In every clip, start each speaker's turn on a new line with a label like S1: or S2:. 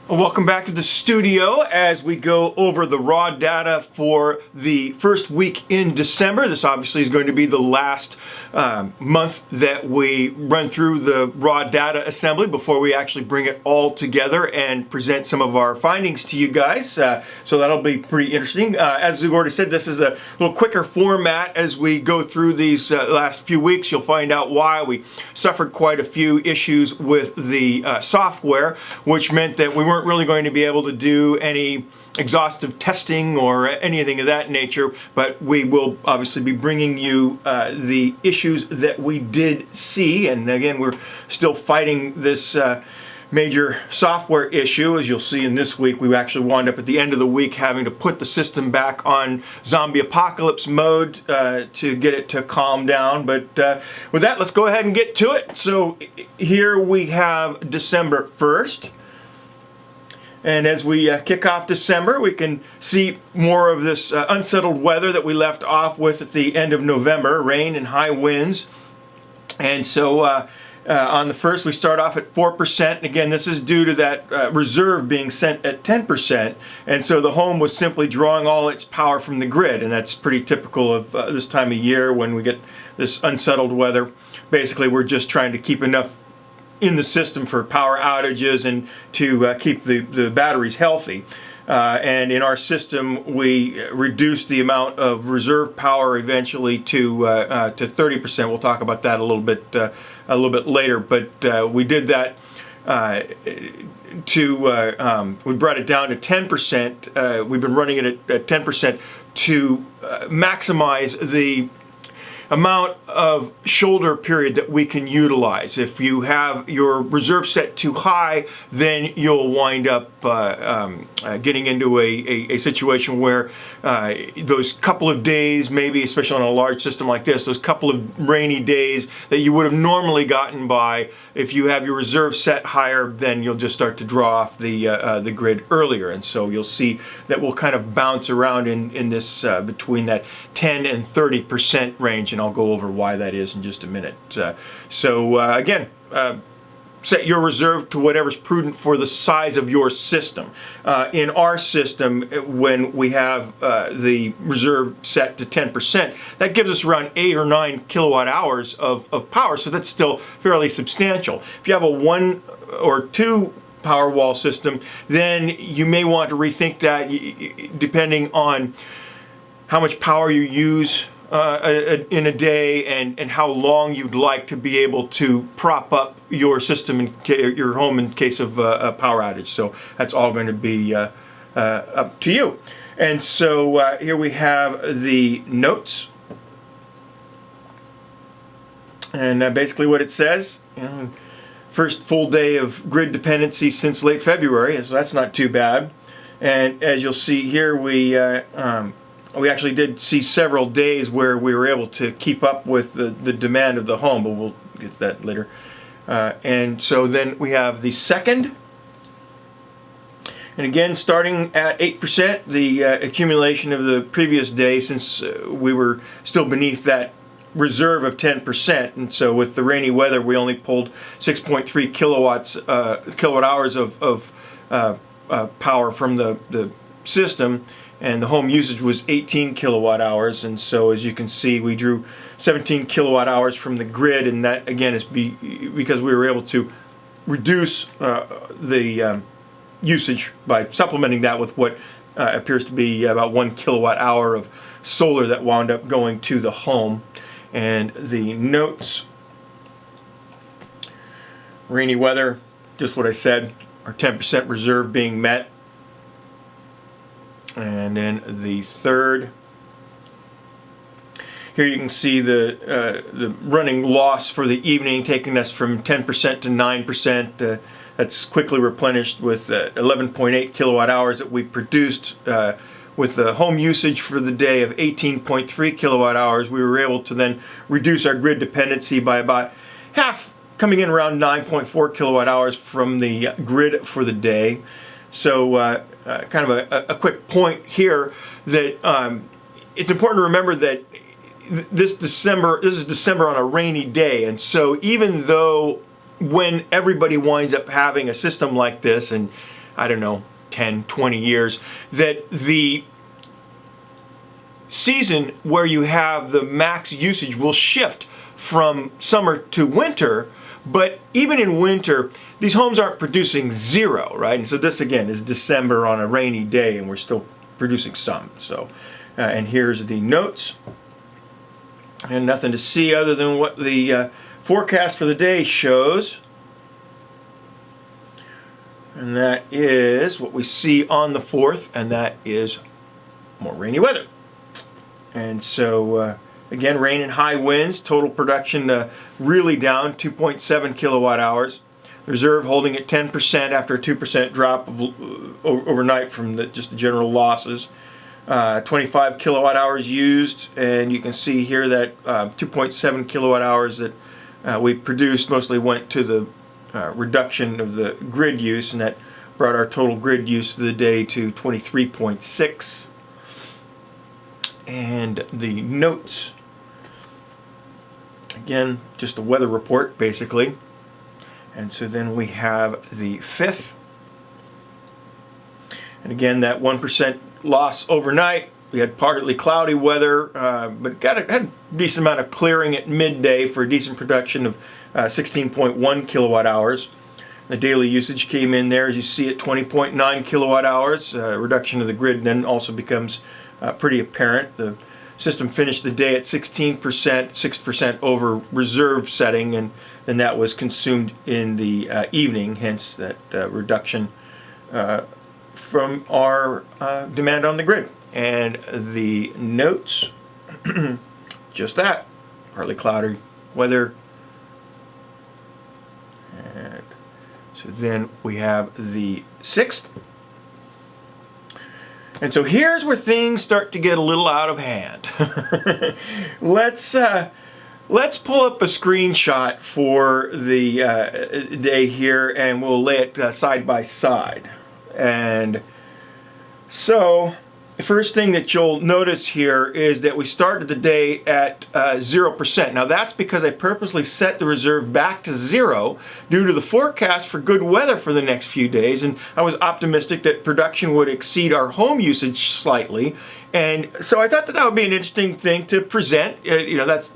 S1: Welcome back to the studio as we go over the raw data for the first week in December. This obviously is going to be the last month that we run through the raw data assembly before we actually bring it all together and present some of our findings to you guys. So that'll be pretty interesting. As we've already said, this is a little quicker format as we go through these last few weeks. You'll find out why we suffered quite a few issues with the software, which meant that we weren't really going to be able to do any exhaustive testing or anything of that nature, but we will obviously be bringing you the issues that we did see. And again, we're still fighting this major software issue. As you'll see in this week, we actually wound up at the end of the week having to put the system back on zombie apocalypse mode to get it to calm down. But with that, let's go ahead and get to it. So here we have December 1st. And as we kick off December, we can see more of this unsettled weather that we left off with at the end of November, rain and high winds. And so on the 1st, we start off at 4%. And again, this is due to that reserve being sent at 10%. And so the home was simply drawing all its power from the grid. And that's pretty typical of this time of year when we get this unsettled weather. Basically, we're just trying to keep enough in the system for power outages and to keep the batteries healthy. And in our system, we reduced the amount of reserve power eventually to 30%. We'll talk about that a little bit later. But we did that we brought it down to 10%. We've been running it at 10% to maximize the amount of shoulder period that we can utilize. If you have your reserve set too high, then you'll wind up getting into a situation where those couple of days, maybe especially on a large system like this, those couple of rainy days that you would have normally gotten by, if you have your reserve set higher, then you'll just start to draw off the grid earlier. And so you'll see that we'll kind of bounce around in this between that 10 and 30% range, and I'll go over why that is in just a minute. Again, set your reserve to whatever's prudent for the size of your system. In our system, when we have the reserve set to 10%, that gives us around 8 or 9 kilowatt hours of power, so that's still fairly substantial. If you have a 1 or 2 Powerwall system, then you may want to rethink that depending on how much power you use in a day and how long you'd like to be able to prop up your system, your home, in case of a power outage. So that's all going to be up to you. And so here we have the notes. And basically what it says, first full day of grid dependency since late February, so that's not too bad. And as you'll see here, we actually did see several days where we were able to keep up with the demand of the home, but we'll get to that later. And so then we have the 2nd. And again, starting at 8%, the accumulation of the previous day, since we were still beneath that reserve of 10%. And so with the rainy weather, we only pulled 6.3 kilowatt hours of power from the system. And the home usage was 18 kilowatt hours, and so as you can see, we drew 17 kilowatt hours from the grid, and that again is because we were able to reduce the usage by supplementing that with what appears to be about 1 kilowatt hour of solar that wound up going to the home. And the notes: rainy weather, just what I said, our 10% reserve being met. And then the 3rd, here you can see the running loss for the evening, taking us from 10% to 9%. That's quickly replenished with 11.8 kilowatt hours that we produced. With the home usage for the day of 18.3 kilowatt hours, we were able to then reduce our grid dependency by about half, coming in around 9.4 kilowatt hours from the grid for the day. So kind of a quick point here that it's important to remember that this is December on a rainy day, and so even though when everybody winds up having a system like this, and I don't know, 10, 20 years, that the season where you have the max usage will shift from summer to winter. But even in winter, these homes aren't producing zero, right? And so this again is December on a rainy day, and we're still producing some. So, and here's the notes. And nothing to see other than what the forecast for the day shows. And that is what we see on the 4th, and that is more rainy weather. And so, again, rain and high winds, total production really down, 2.7 kilowatt hours. Reserve holding at 10% after a 2% drop overnight from just the general losses. 25 kilowatt hours used, and you can see here that 2.7 kilowatt hours that we produced mostly went to the reduction of the grid use, and that brought our total grid use of the day to 23.6. And the notes, again, just a weather report basically. And so then we have the 5th, and again that 1% loss overnight. We had partly cloudy weather, but had a decent amount of clearing at midday for a decent production of 16.1 kilowatt hours. The daily usage came in there, as you see, at 20.9 kilowatt hours. Reduction of the grid then also becomes pretty apparent. The system finished the day at 16%, 6% over reserve setting, and then that was consumed in the evening, hence that reduction from our demand on the grid. And the notes, just that, partly cloudy weather. And so then we have the 6th. And so here's where things start to get a little out of hand. Let's pull up a screenshot for the day here, and we'll lay it side by side. And so the first thing that you'll notice here is that we started the day at 0%. Now that's because I purposely set the reserve back to 0 due to the forecast for good weather for the next few days, and I was optimistic that production would exceed our home usage slightly. And so I thought that would be an interesting thing to present. That's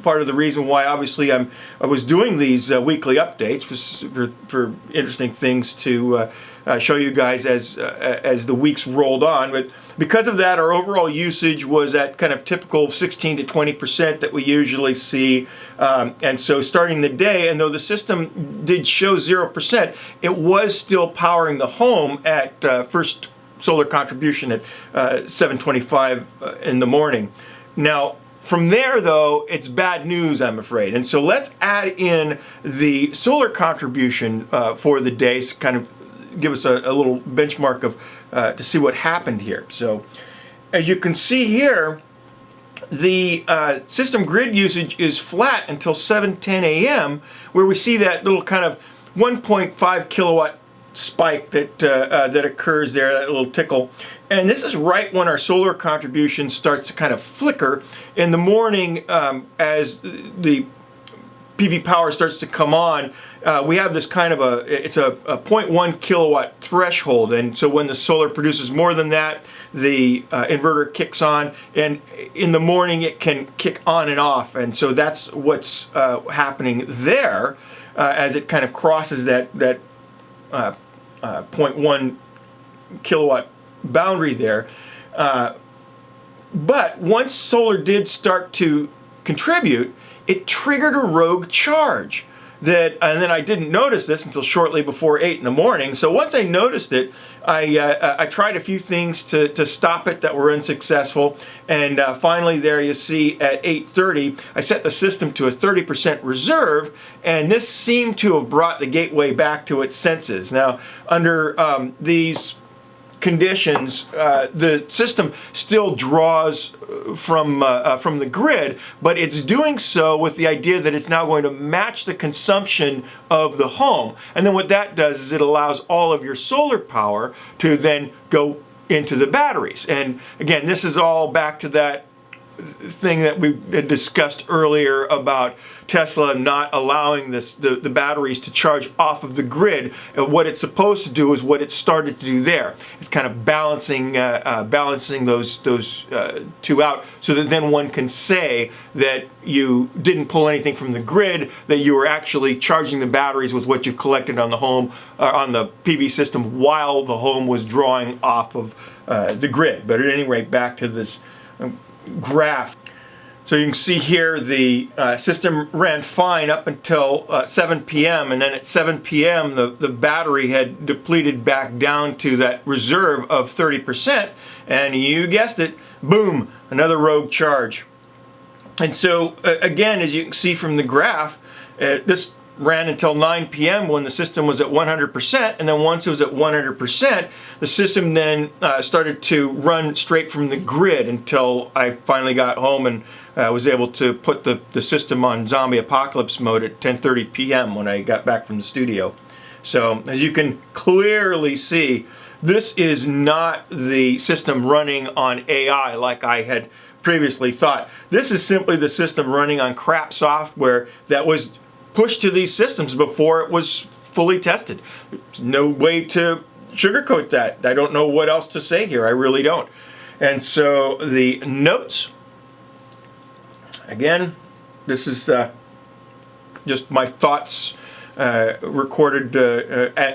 S1: part of the reason why obviously I was doing these weekly updates for interesting things to show you guys as the weeks rolled on. But because of that, our overall usage was at kind of typical 16 to 20% that we usually see. And so starting the day, and though the system did show 0%, it was still powering the home at first solar contribution at 7:25 in the morning. Now, from there, though, it's bad news, I'm afraid. And so let's add in the solar contribution for the day, so kind of give us a little benchmark of to see what happened here. So as you can see here, the system grid usage is flat until 7:10 a.m., where we see that little kind of 1.5 kilowatt spike that occurs there, that little tickle. And this is right when our solar contribution starts to kind of flicker in the morning. As the PV power starts to come on, we have this kind of it's a 0.1 kilowatt threshold, and so when the solar produces more than that, the inverter kicks on, and in the morning it can kick on and off. And so that's what's happening there as it kind of crosses that 0.1 kilowatt boundary there. But once solar did start to contribute, it triggered a rogue charge and then I didn't notice this until shortly before 8 in the morning. So once I noticed it, I tried a few things to stop it that were unsuccessful, and finally there you see at 8:30 I set the system to a 30% reserve, and this seemed to have brought the gateway back to its senses. Now under these conditions, the system still draws from the grid, but it's doing so with the idea that it's now going to match the consumption of the home. And then what that does is it allows all of your solar power to then go into the batteries. And again, this is all back to that thing that we had discussed earlier about Tesla not allowing the batteries to charge off of the grid. What it's supposed to do is what it started to do there. It's kind of balancing those two out, so that then one can say that you didn't pull anything from the grid, that you were actually charging the batteries with what you collected on the home, on the PV system, while the home was drawing off of the grid. But at any rate, back to this graph. So you can see here the system ran fine up until 7 p.m. and then at 7 p.m. the battery had depleted back down to that reserve of 30%, and you guessed it, boom, another rogue charge. And so again, as you can see from the graph, this ran until 9 p.m. when the system was at 100%, and then once it was at 100%, the system then started to run straight from the grid until I finally got home and was able to put the system on zombie apocalypse mode at 10:30 p.m. when I got back from the studio. So as you can clearly see, this is not the system running on AI like I had previously thought. This is simply the system running on crap software that was pushed to these systems before it was fully tested. There's no way to sugarcoat that. I don't know what else to say here. I really don't. And so the notes, again, this is just my thoughts recorded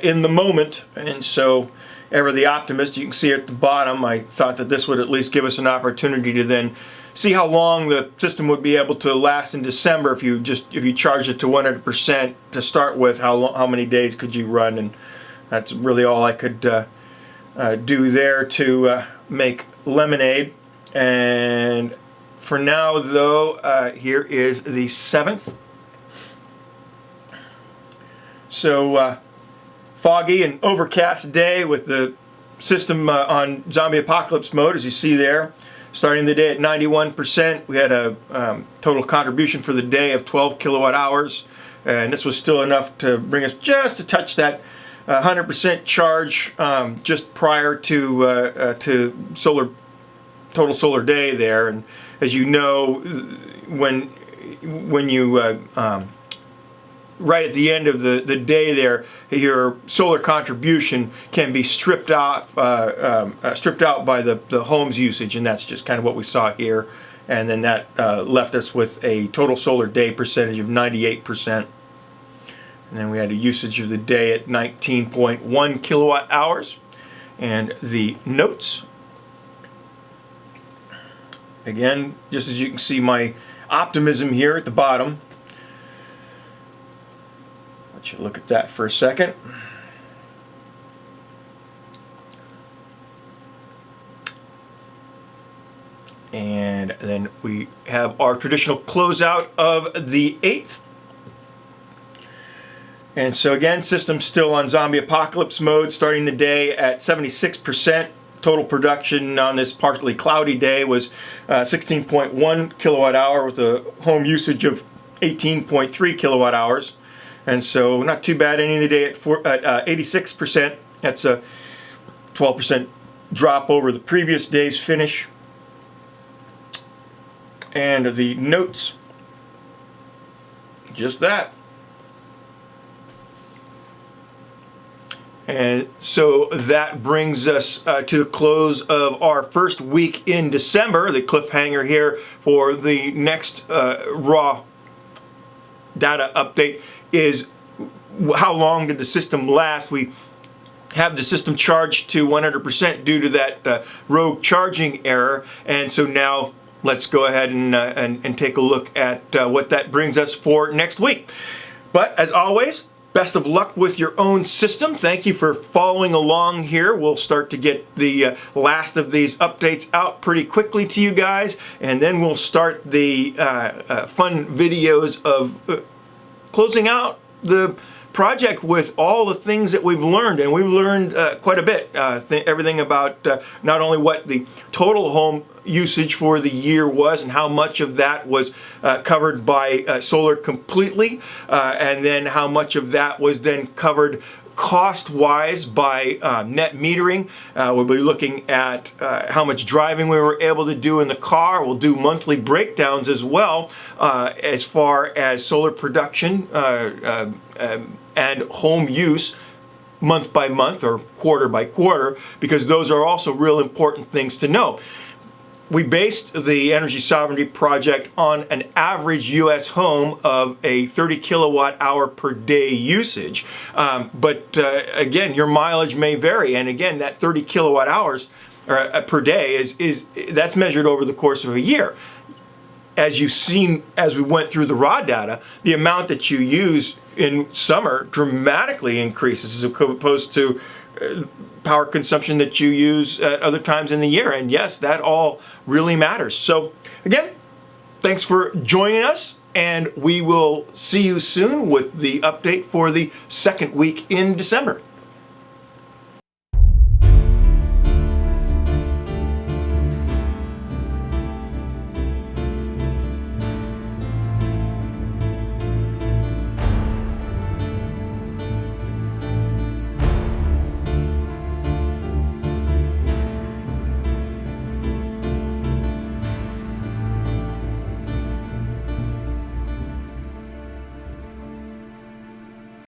S1: in the moment. And so, ever the optimist, you can see at the bottom, I thought that this would at least give us an opportunity to then see how long the system would be able to last in December if you charged it to 100% to start with. How many days could you run? And that's really all I could do there to make lemonade. And for now, though, here is the 7th. So foggy and overcast day with the system on zombie apocalypse mode, as you see there. Starting the day at 91%, we had a total contribution for the day of 12 kilowatt hours, and this was still enough to bring us just to touch that 100% charge just prior to total solar day there. And as you know, when you right at the end of the day there, your solar contribution can be stripped out by the home's usage, and that's just kind of what we saw here. And then that left us with a total solar day percentage of 98%. And then we had a usage of the day at 19.1 kilowatt hours. And the notes, again, just as you can see my optimism here at the bottom. Let you look at that for a second. And then we have our traditional closeout of the 8th. And so again, system still on zombie apocalypse mode, starting the day at 76%. Total production on this partly cloudy day was 16.1 kilowatt hour with a home usage of 18.3 kilowatt hours. And so not too bad, ending the day at 86%. That's a 12% drop over the previous day's finish. And the notes, just that. And so that brings us to the close of our first week in December. The cliffhanger here for the next raw data update is how long did the system last. We have the system charged to 100% due to that rogue charging error, and so now let's go ahead and take a look at what that brings us for next week. But as always, best of luck with your own system. Thank you for following along here. We'll start to get the last of these updates out pretty quickly to you guys, and then we'll start the fun videos of closing out the project with all the things that we've learned. And we've learned quite a bit. Everything about not only what the total home usage for the year was and how much of that was covered by solar completely, and then how much of that was then covered cost-wise by net metering. We'll be looking at how much driving we were able to do in the car. We'll do monthly breakdowns as well as far as solar production and home use month by month or quarter by quarter, because those are also real important things to know. We based the Energy Sovereignty Project on an average U.S. home of a 30 kilowatt hour per day usage. But again, your mileage may vary. And again, that 30 kilowatt hours per day that's measured over the course of a year. As you've seen, as we went through the raw data, the amount that you use in summer dramatically increases as opposed to power consumption that you use at other times in the year. And yes, that all really matters. So again, thanks for joining us, and we will see you soon with the update for the second week in December.